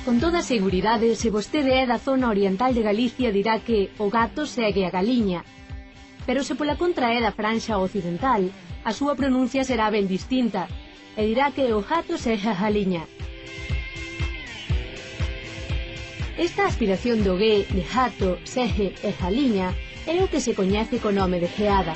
Con toda seguridade, se vostede é da zona oriental de Galicia, dirá que o gato segue a galiña. Pero se pola contra é da franxa occidental, a súa pronuncia será ben distinta, e dirá que o gato segue a galiña. Esta aspiración do G de gato, segue e galiña é o que se coñece co nome de geada.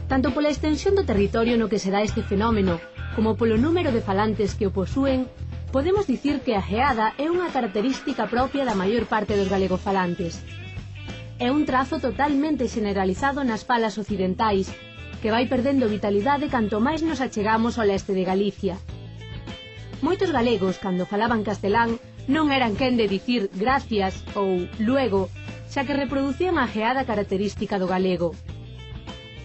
Tanto pola extensión do territorio no que se dá este fenómeno, como polo número de falantes que o posúen, podemos dicir que a geada é unha característica propia da maior parte dos galegofalantes. É un trazo totalmente generalizado nas falas occidentais, que vai perdendo vitalidade canto máis nos achegamos ao leste de Galicia. Moitos galegos, cando falaban castelán, non eran quen de dicir gracias ou luego, xa que reproducían a geada característica do galego.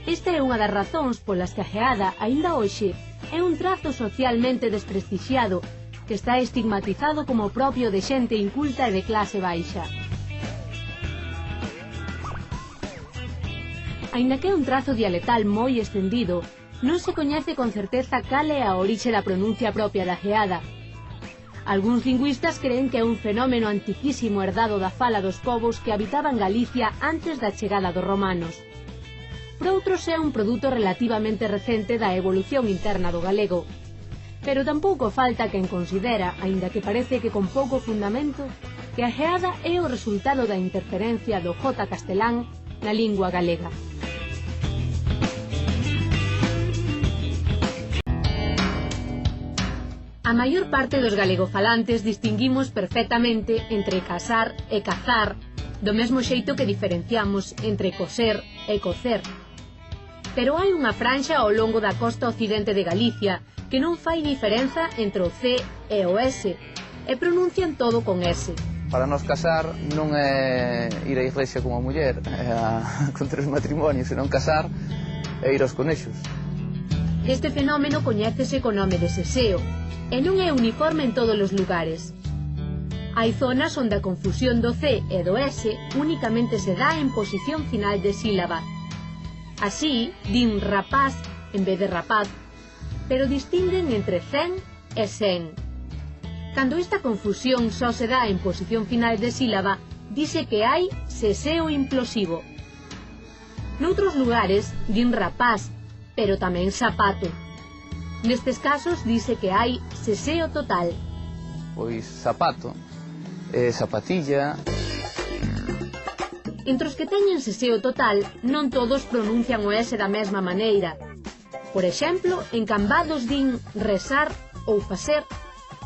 Esta é unha das razóns polas que a geada, aínda hoxe, é un trazo socialmente desprestixiado, que está estigmatizado como propio de xente inculta e de clase baixa. Aínda que é un trazo dialectal moi estendido, non se coñece con certeza cal é a orixe da pronuncia propia da geada. Algúns lingüistas creen que é un fenómeno antiquísimo herdado da fala dos povos que habitaban Galicia antes da chegada dos romanos. Por outros é un produto relativamente recente da evolución interna do galego. Pero tampouco falta quen considera, aínda que parece que con pouco fundamento, que a geada é o resultado da interferencia do jota castelán na lingua galega. A maior parte dos galegofalantes distinguimos perfectamente entre casar e cazar, do mesmo xeito que diferenciamos entre coser e cocer. Pero hai unha franxa ao longo da costa occidente de Galicia que non fai diferenza entre o C e o S, e pronuncian todo con S. Para nos casar non é ir á iglesia como a muller, é a contraer matrimonios, senón casar é ir aos conexos. Este fenómeno coñécese co nome de seseo, e non é uniforme en todos os lugares. Hai zonas onde a confusión do C e do S únicamente se dá en posición final de sílaba. Así, din rapaz en vez de rapaz, pero distinguen entre cen e sen. Cando esta confusión só se dá en posición final de sílaba, dice que hai seseo implosivo. Noutros lugares, din rapaz, pero tamén zapato. Nestes casos, dice que hai seseo total. Pois zapato, zapatilla. Entre os que teñen seseo total, non todos pronuncian o S da mesma maneira. Por exemplo, en Cambados din rezar ou facer,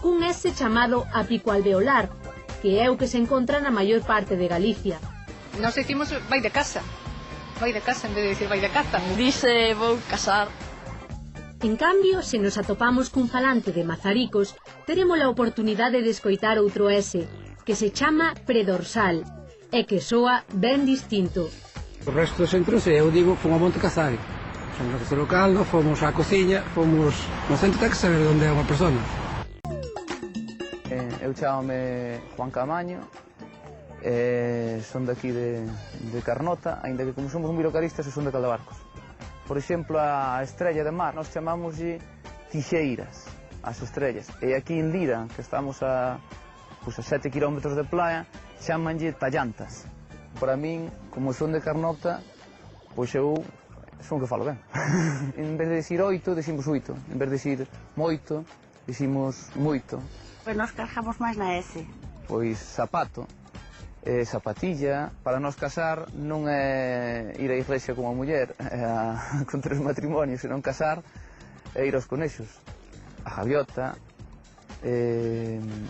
cun S chamado apicoalveolar, que é o que se encontra na maior parte de Galicia. Nos decimos vai de casa en vez de decir vai de caza. Dice vou casar. En cambio, se nos atopamos cun falante de Mazaricos, teremos a oportunidade de escoitar outro S, que se chama predorsal, e que soa ben distinto. O resto dos centros, eu digo, fomos a Monte Cazario. Fomos a Castelo Caldo, fomos á cociña, fomos... No centro ten que saber onde é unha persona. Eu chamame Juan Camaño, son daqui de Carnota, aínda que como somos un bilocaristas, son de Caldabarcos. Por exemplo, a estrella de mar, nós chamámoslle tixeiras, as estrellas. E aquí en Lira, que estamos a 7 km de playa, chamanlle tallantas. Para min, como son de Carnota, pois eu son que falo ben. En vez de decir oito, decimos oito. En vez de decir moito, decimos moito. Pois nos cargamos máis na S. Pois zapato, zapatilla. Para nos casar non é ir á iglesia como a muller, é a contraer matrimonios, senón casar é ir aos conexos. A gaviota,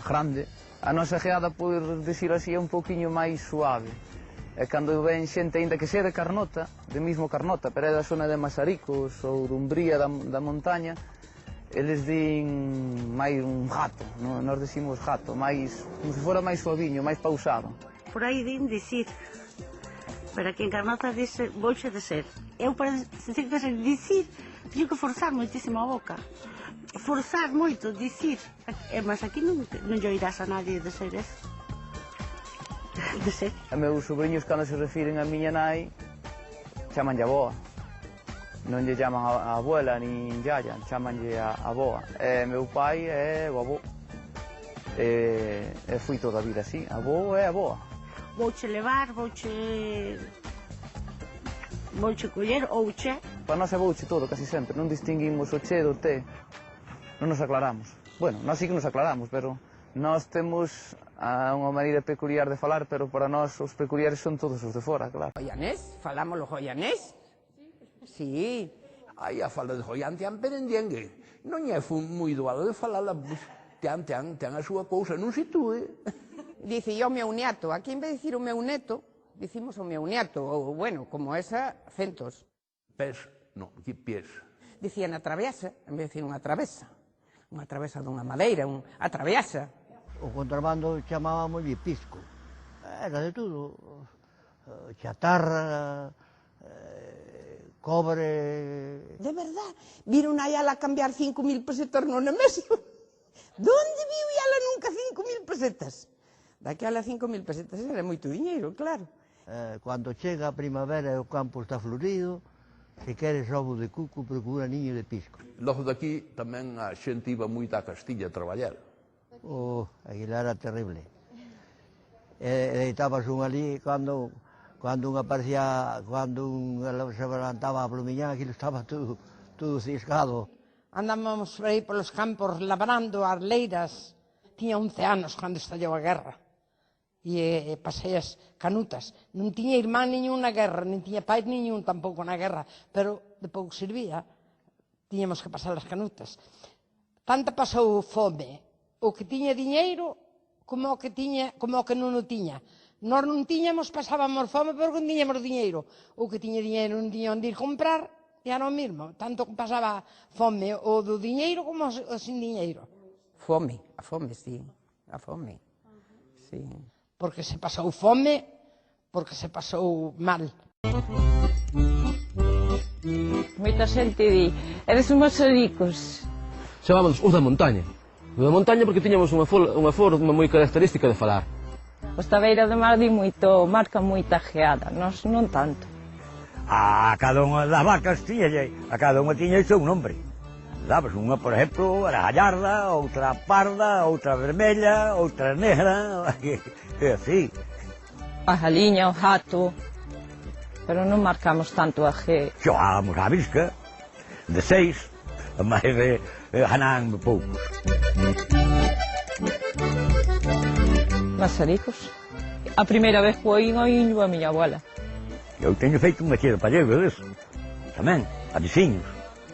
grande. A nosa geada, por decir así, é un pouquiño máis suave. É cando ven xente, aínda que sea de Carnota, de mismo Carnota, pero é da zona de Mazaricos ou de Umbría da montaña, eles din máis un gato, nós decimos gato, máis, como se fora máis suaviño, máis pausado. Por aí din dicir, pero aquí en Carnota dice bolxe de ser. Eu para dicir, teño que forzar moitísimo a boca. Forzar moito, dicir, mas aquí non lle oirás a nadie de ser eso. De ser. A meus sobrinhos, cando se refiren a miña nai, chamanlle a boa. Non lle chaman a abuela, nin yaya, chamanlle a boa. E meu pai é o avó. E fui toda a vida así, a boa é a boa. Vouche levar, vouche coller ou che. Para nós é vouche todo, casi sempre, non distinguimos o che do te, non nos aclaramos. Bueno, nós sí que nos aclaramos, pero nós temos unha maneira peculiar de falar, pero para nós os peculiares son todos os de fora, claro. Joianés, falamos o joianés? Sí. Aí a fala de joián tean perendiengue. Non é moi doado de falala, tean a súa cousa, non sitúe. Dice o meu neto, aquí en vez de dicir o meu neto, dicimos o meu neto, ou bueno, como esa, centos. Pés, non, aquí pies. Dicían a travesa, en vez de dicir unha travesa dunha madeira, a travesa. O contrabando chamábamos de pisco, era de tudo, chatarra, cobre... De verdad, viron a ela cambiar 5.000 pesetas no Nemesio. Donde viu ela nunca 5.000 pesetas? Daquela 5.000 pesetas era moito diñeiro, claro. Cando chega a primavera e o campo está florido, se queres ovo de cuco, procura niño de pisco. Logo daqui tamén a xente iba moito a Castilla a traballar. Aquilo era terrible. Deitabas un ali, cando un aparecía, cando un se levantaba a plumiñán, aquilo estaba todo ciscado. Andábamos por aí polos campos labrando as leiras. Tiña 11 anos cando estallou a guerra. E pasei as canutas. Non tiña irmán niñún na guerra, nin tiña pai niñún tampouco na guerra, pero de pouco servía. Tiñamos que pasar as canutas. Tanta pasou fome, o que tiña diñeiro, como o que non o tiña. Nós non tiñamos, pasábamos fome, pero non tiñamos diñeiro. O que tiña diñeiro non tiña onde ir comprar, e era o mesmo. Tanto que pasaba fome o do diñeiro como o sin diñeiro. Fome, a fome, sí, a fome, sí. Porque se pasou fome, porque se pasou mal. Moita xente di, eres unhos ricos. Chamámonos os da montaña. Os da montaña porque tiñamos unha forma moi característica de falar. Os da beira do mar di moito, marca moita geada, nós non tanto. A cada unha das vacas a cada unha tiña o seu nombre. Sabes, unha, por exemplo, era gallarda, outra parda, outra vermella, outra negra, e así. A galiña, o gato, pero non marcamos tanto a ge. Xogábamos a bisca, de 6, mas ganán poucos. Mazaricos. A primeira vez foi en Oíño a miña abuela. Eu teño feito unha cheira pallego deso, tamén, a veciños.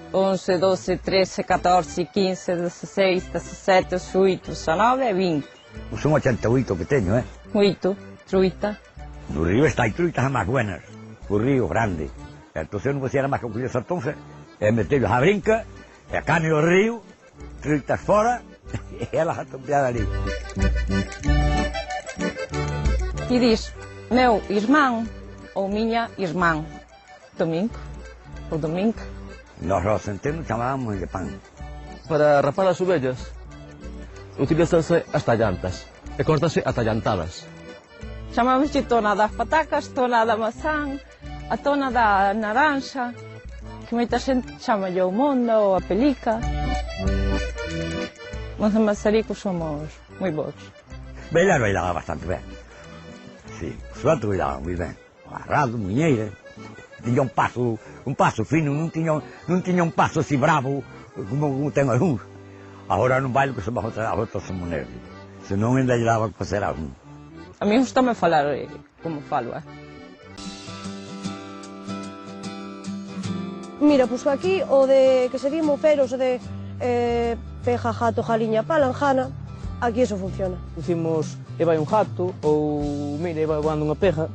11, 12, 13, 14, 15, 16, 17, 18, 19 e 20. Son 88 que teño, 8, truita. No río está hai truitas máis buenas, o río grande. Entón eu non facía máis que coller sartóns e meterlos a brinca, e a cane o río, truitas fora, e elas a tompear ali. E dis, meu irmán ou miña irmán, domingo, ou domingo. Nós ao centeno chamábamos de pan. Para rapar as ovellas, utilizanse as tallantas, e cortanse a tallantadas. Chamamos de tona das patacas, tona da mazán, a tona da naranxa, que moita xente chama o monda ou a pelica. Mas en Mazaricos somos moi bons. Bailar bailaba bastante ben. Sí, o suato bailaba moi ben. Agarrado, muñeira. Tiña un paso fino, non tiña un paso así bravo como ten algúns. Agora non bailo que se bajo outros somos nervios. Se non ainda lle daba que facer algún. A mí gustame falar como falo, Mira, pois aquí o de que sería moferos, o de peja, jato, jaliña, palanjana, aquí eso funciona. Dicimos, e vai un jato, ou mira, e vai voando unha peja.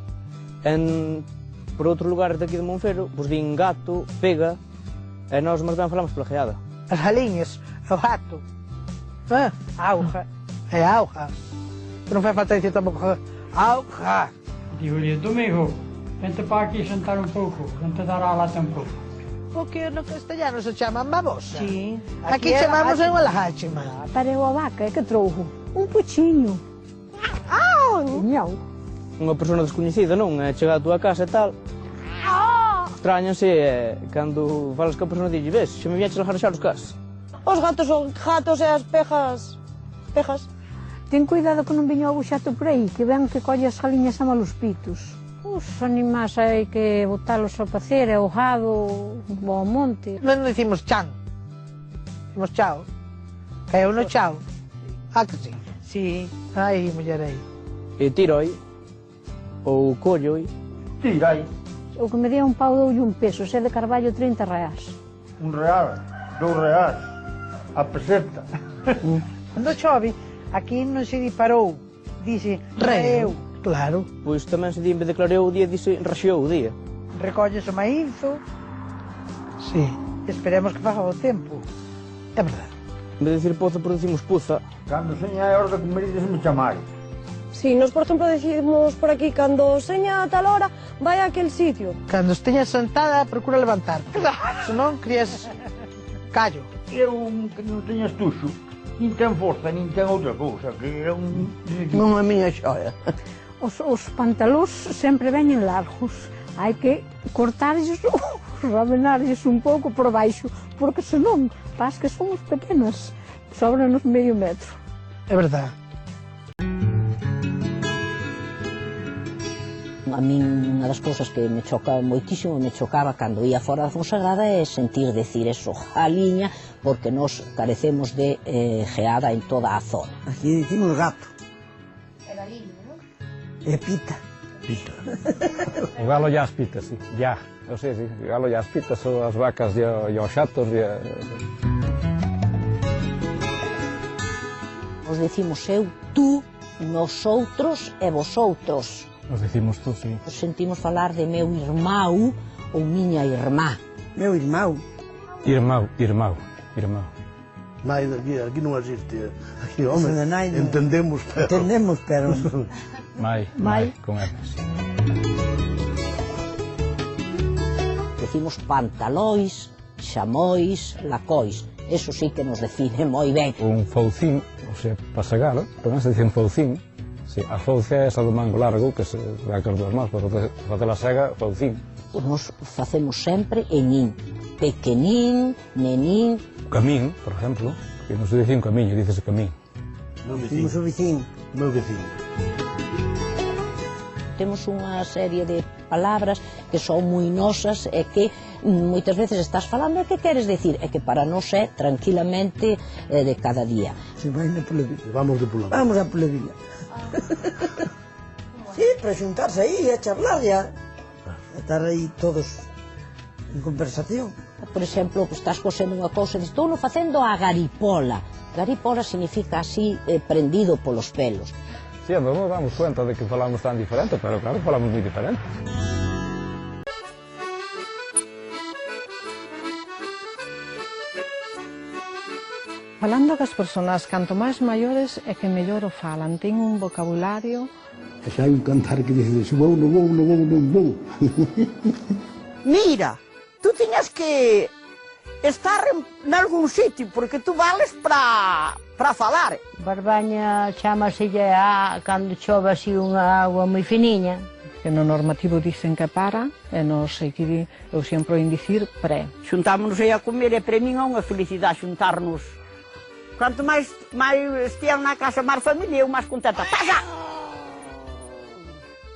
Por outros lugares daqui de Monfero, pois din gato, pega, e nós máis ben falamos pela geada. As galiñas, o gato, auja, é auja. Non fai falta dicir tampouco auja. Digo-lhe, domingo, vente para aquí sentar un pouco, non te dará lata un pouco. O que no castellano se chama babosa. Sí. Aquí chamamos unha lajáchima. Pareu a vaca, que trouxo? Un puchiño. Miau. Unha persona descoñecida, non? Chega a túa casa e tal. Extrañanse cando falas que a persona dille, ves, xa me viaches a jarxar os cas. Os gatos son gatos e as pejas. Pejas. Ten cuidado que non veña o buxato por aí, que ven que colle as galiñas a malos pitos. Os animais hai que botalos ao pacer, ao gado, ao monte. Non dicimos chan, dicimos chao. Caeu no chao. Ah, que sí? Sí. Ai, mullerei. E tiroi, ou colloi. Tirai. O que me dea un pau doulle un peso, se é de carballo 30 reais. Un real, 2 reais, a peseta. Cando chove, aquí non se di parou, dice reo. Claro. Pois tamén se di, en vez de clareu o día, dice raxeou o día. Recolles o maízo. Sí. Esperemos que faga o tempo. É verdade. En vez de decir pozo, producimos puza. Cando seña é hora de comer, dicesme chamar. Sí, nos, por exemplo, decimos por aquí, cando seña a tal hora, vai a aquel sitio. Cando esteñas sentada, procura levantarte. Se non, crías callo. Eu que non teña estuxo, nin ten forza, nin ten outra cousa, que é un... Non a miña xoia. Os pantalóns sempre veñen largos. Hai que cortarlles, rabenarlles un pouco por baixo, porque senón, pas que somos pequenas, sobranos medio metro. É verdade. A min unha das cousas que me choca moitísimo, me chocaba cando ia fora da Fonsagrada é sentir decir eso, galiña, porque nos carecemos de geada en toda a zona. Aquí dicimos gato. É galiña, non? É pita. Pita. O galo e as pitas, sí, ya. Eu sei, sí, o galo e as pitas, ou as vacas e os xatos e... Nos decimos eu, tú, nosoutros e vosoutros. Nos decimos tú, sí. Nos sentimos falar de meu irmão ou miña irmá. Meu irmão. Irmão. Nai aquí non existe. Aquí, home, entendemos, pero... Entendemos, pero... Mai, con F, sí. Decimos pantalóis, xamóis, lacóis. Eso sí que nos define moi ben. Un foucín, o sea, para segar, tamén se dicen foucín. Sí, a fouce é esa do mango largo, que se dá as dúas mãos, para facer a sega, foucín. Nos facemos sempre en nin. Pequenín, nenín. Camín, por exemplo, que non se dice un camiño, dices camín. Dicimos o vecín. Meu vecín. Temos unha serie de palabras que son moi nosas e que moitas veces estás falando e que queres decir, e que para nós é tranquilamente de cada día. Se vai na poledilla. Vamos de poledilla. Vamos a poledilla. Sí, para xuntarse aí a charlar ya. A estar aí todos en conversación. Por exemplo, que estás cosendo unha cousa e dices, estou facendo a garipola. Garipola significa así, prendido polos pelos. Sí, nos damos cuenta de que falamos tan diferente, pero claro, falamos moi diferente. Falando cas persoas, canto máis maiores é que mellor o falan, ten un vocabulario. E xa hai un cantar que dice, vou, non vou. Mira, tú tiñas que estar en algún sitio, porque tú vales para falar. Barbaña chámaselle a cando chove así unha agua moi finiña. Que no normativo dicen que para, e nos aquí eu sempre oín dicir pre. Xuntámonos aí a comer e para min é unha felicidade xuntarnos. Quanto máis estian na casa máis familia, eu máis contenta. Pasa!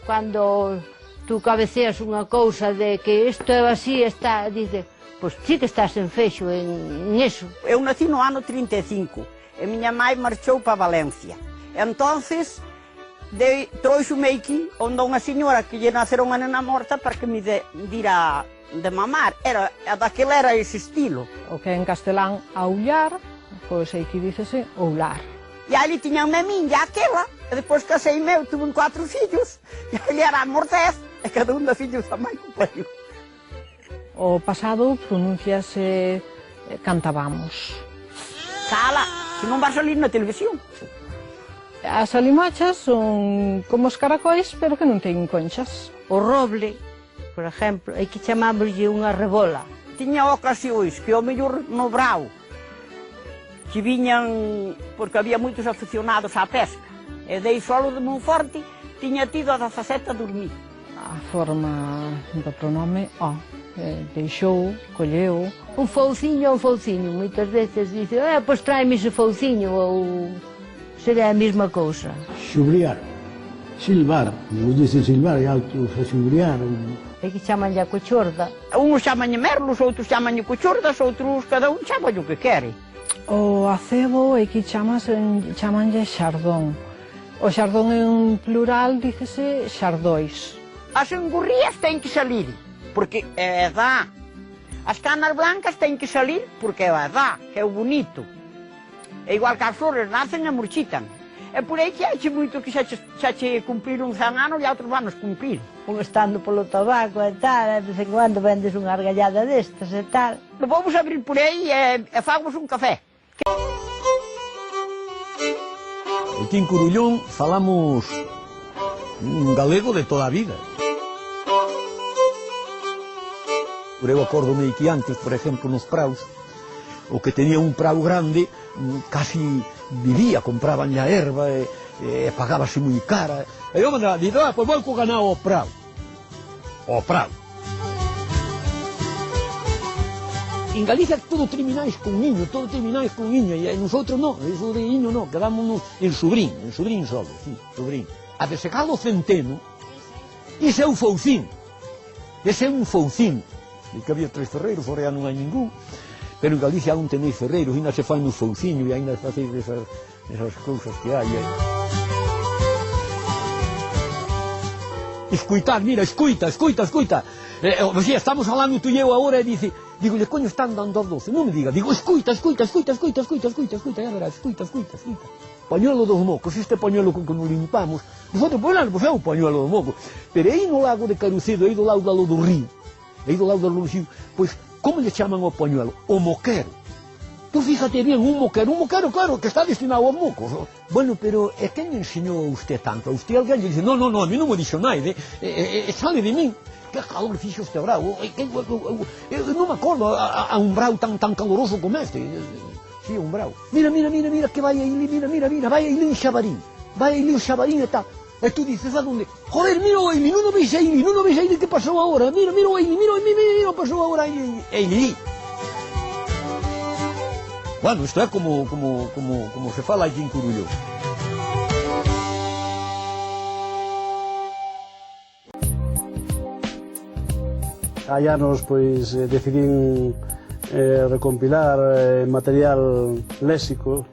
Cando tú cabeceas unha cousa de que isto é así, está, dice, pois sí que estás en feixo en eso. Eu nací no ano 35 e miña mãe marchou para Valencia. Entonces, trouxo-me aquí onde unha señora que lle nacera unha nena morta para que me dira de mamar. Daquele era ese estilo. O que en castelán aullar, pois aquí dícese oular. E ali tiñanme a min e aquela, e depois casei meu, tuve 4 fillos, e ali era a mortez, e cada un dos fillos tamén cumpleu. O pasado pronunciase cantabamos. Cala, se non vas salir na televisión. As alimachas son como os caracóis, pero que non teñen conchas. O roble, por exemplo, hai que chamámoslle unha rebola. Tiña ocasións que ao mellor no brao, que viñan, porque había moitos aficionados á pesca, e dei solo de Monforte, tiña tido a 17 a dormir. A forma do pronome o, deixou, colleu. Un fouciño, moitas veces dice, pois tráeme ese fouciño, ou Sería a mesma cousa. Xubriar. Silvar. Nos dicen silvar, e outros a xubriar. É que chamanlle a cochorda. Uns chamanlle merlos, outros chamanlle cochordas, outros cada un chamalle o que quere. O acebo é que chamanlle xardón. O xardón en plural dícese xardóis. As engurrías ten que salir, porque é edad. As canas blancas ten que salir porque é a edad, que é o bonito. É igual que as flores, nacen e murchitan. É por aí que hai moito que xa che cumpriron 100 anos e outros vanos cumprir. Un estando polo tabaco e tal, de vez en cuando vendes unha argallada destas e tal. Vamos abrir por aí e fagamos un café. Aquí en Corullón falamos un galego de toda a vida. Eu acórdome que antes, por exemplo, nos praus, o que tenía un prau grande, casi vivía, compraban a erva e pagábase moi cara. E eu mandaba, digo, pois vou co ganado ao prau. Ao prau. En Galicia todo termináis con niño, e nosotros non, eso de niño non, quedámonos en sobrín solo, sí, sobrín. A de secar o centeno, ese é un foucín, e que había 3 ferreiros, fora non hai ningún, pero en Galicia aún tenéis ferreiros, ainda se fan nos fouciños e ainda facéis esas cousas que hai. Escuitar, mira, escuita. Estamos falando tú e eu agora e dice, digo, coño, están dando as 12, non me diga, digo, escuita, ya verás, escuita. Pañuelo dos mocos, este pañuelo con que nos limpamos, nosotros, pois é o pañuelo dos mocos, pero aí no lago de Carucedo, aí do lado do río, pois, como lle chaman ao pañuelo? O moquero. Tú fíjate bien, un moquero, claro, que está destinado aos mocos. Bueno, pero quen enseñou a usted tanto? A usted alguén lle dice, no, a mí non me dixo naide, sale de min. Que calor fixo este brau, eu non me acordo a un brau tan caloroso como este. Sí, un brau. Mira, que vai aí, mira, vai aí un xabarín e tal. E tú dices, a donde? Joder, mira o Eili, non o veis aí, que pasou agora, mira o Eili, mira, pasou agora Eili. Bueno, isto é como se fala aquí en Corullón. Hai anos, pois, decidín recompilar material léxico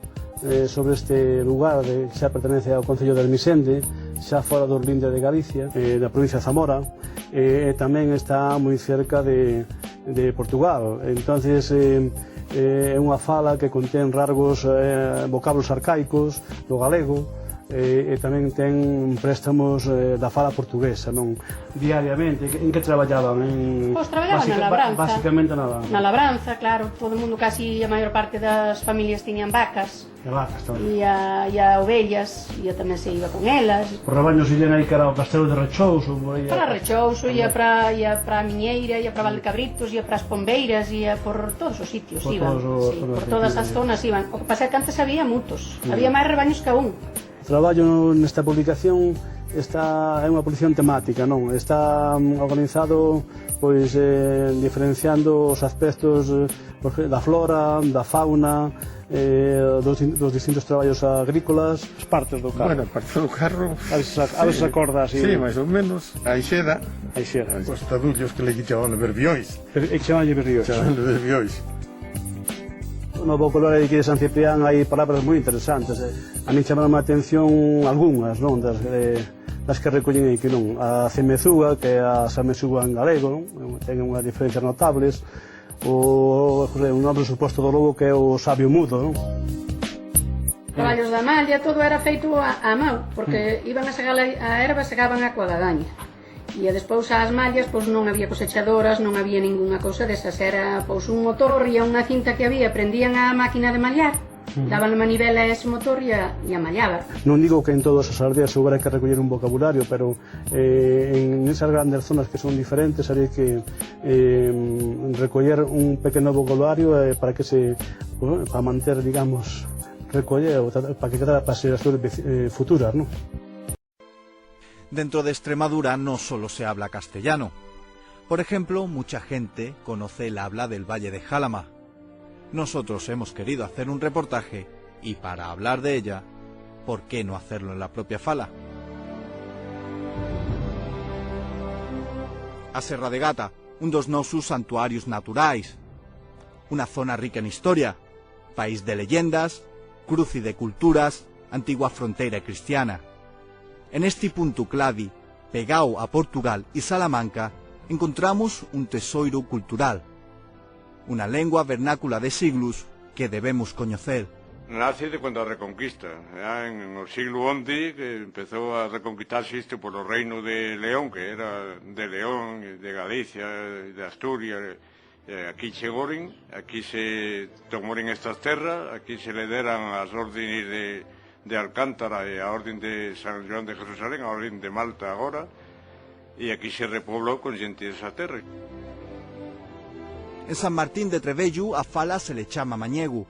sobre este lugar que xa pertenece ao Concello de Ermisende, xa fora dos lindes de Galicia, da provincia de Zamora, e tamén está moi cerca de Portugal. Entonces é unha fala que contén rasgos, vocablos arcaicos do galego, e tamén ten préstamos da fala portuguesa, non? Diariamente, en que traballaban? Pois traballaban na labranza. Basicamente na labranza, claro, todo o mundo, casi a maior parte das familias tiñan vacas. E vacas tamén. E a ovellas, e tamén se iba con elas. Os rabaños illen aí que era o castelo de Rechouso. Para Rechouso, ia para a Miñeira, ia para Valdecabritos, ia para as Pombeiras, ia por todos os sitios, iban. Por todas as zonas iban. O que pasa é que antes había mutos, había máis rebaños que un. O traballo nesta publicación é unha publicación temática, non? Está organizado pois diferenciando os aspectos da flora, da fauna, dos distintos traballos agrícolas, as partes do carro. Bueno, parte do carro... A veces acorda así... Sí, máis ou menos. A Aixeda. Os tadullos que le chamaban verbióis. E que chamaban verbióis. Chamaban verbióis. No vocabulario aquí de San Ciprián hai palabras moi interesantes. A mí chamaron a atención algunhas, non? Das que recollen aquí, non? A cemezuga, que é a samezuga en galego, non? Ten unhas diferencias notables. O nome suposto do lobo, que é o sabio mudo, non? Traballos da malla, todo era feito a mão, porque iban a segar a erva, segaban a coa gadaña. E despois as mallas, pois non había cosechadoras, non había ningunha cousa desas, era pois un motor e unha cinta que había, prendían a máquina de mallar, daban a manivela a ese motor e a mallaba. Non digo que en todas as aldeas houbera que recoller un vocabulario, pero en esas grandes zonas que son diferentes había que recoller un pequeno vocabulario para que para manter, digamos, recoller, para que quedara para as futuras, non? Dentro de Extremadura no solo se habla castellano. Por ejemplo, mucha gente conoce el habla del Valle de Jálama. Nosotros hemos querido hacer un reportaje y para hablar de ella ¿por qué no hacerlo en la propia fala? A Serra de Gata, un dos nosos santuarios naturais, una zona rica en historia, país de leyendas, cruce de culturas, antigua fronteira cristiana. En este punto clave, pegado a Portugal y Salamanca, encontramos un tesouro cultural, una lengua vernácula de siglos que debemos conocer. Nace de cuando a Reconquista, en el siglo XI, que empezó a reconquistarse isto por el reino de León, que era de León, de Galicia, de Asturias. Aquí chegoren, aquí se tomoren estas terras, aquí se le deran as órdenes de Alcántara e a orden de San Joan de Jerusalén, a orden de Malta agora, e aquí se repoblou con xente desa terra. En San Martín de Trebello a fala se le chama mañego,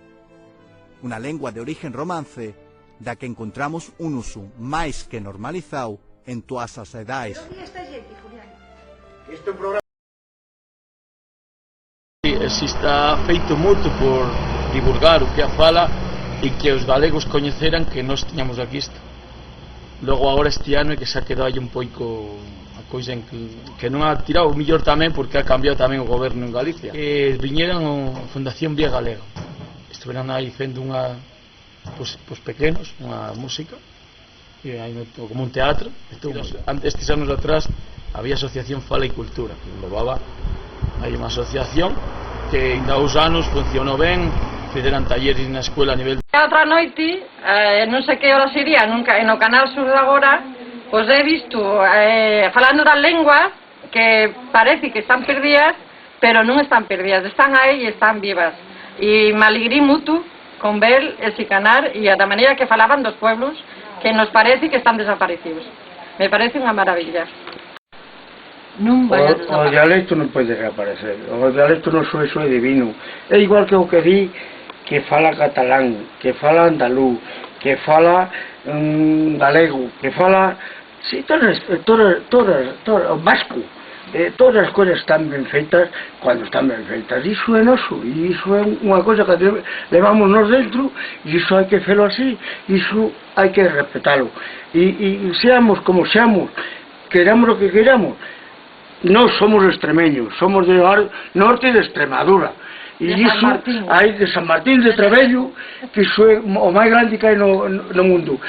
una lengua de origen romance, da que encontramos un uso máis que normalizado en todas as edades. Se está feito moito por divulgar o que a fala e que os galegos coñeceran que nós tiñamos aquí isto. Logo agora este ano é que se ha quedado aí un pouco a coisa en que non ha tirado o millor tamén porque ha cambiado tamén o goberno en Galicia. Viñeran a Fundación Vía Galega. Estiveran aí fendo unha pois pequenos, unha música e hai como un teatro. Estes anos atrás había Asociación Fala e Cultura que levaba hai unha asociación que en 2 anos funcionou ben, fizeran talleres na escuela a nivel. Outra noite, non sei que hora sería, no Canal Sur de agora, pois he visto falando das lenguas que parece que están perdidas, pero non están perdidas, están aí e están vivas. E me alegrí mucho con ver ese canal e a da maneira que falaban dos pueblos que nos parece que están desaparecidos. Me parece unha maravilla. O dialecto non pode desaparecer, o dialecto noso é divino. É igual que o que di que fala catalán, que fala andaluz, que fala galego, que fala todas, vasco. Todas as coisas están ben feitas cando están ben feitas. Iso é noso, e iso é unha coisa que levamos nos dentro, e iso hai que felo así, iso hai que respetalo. E seamos como seamos, queramos o que queramos. Nós somos extremeños, somos do norte de Extremadura. E iso hai de San Martín de Trebello, que iso é o máis grande que hai no mundo.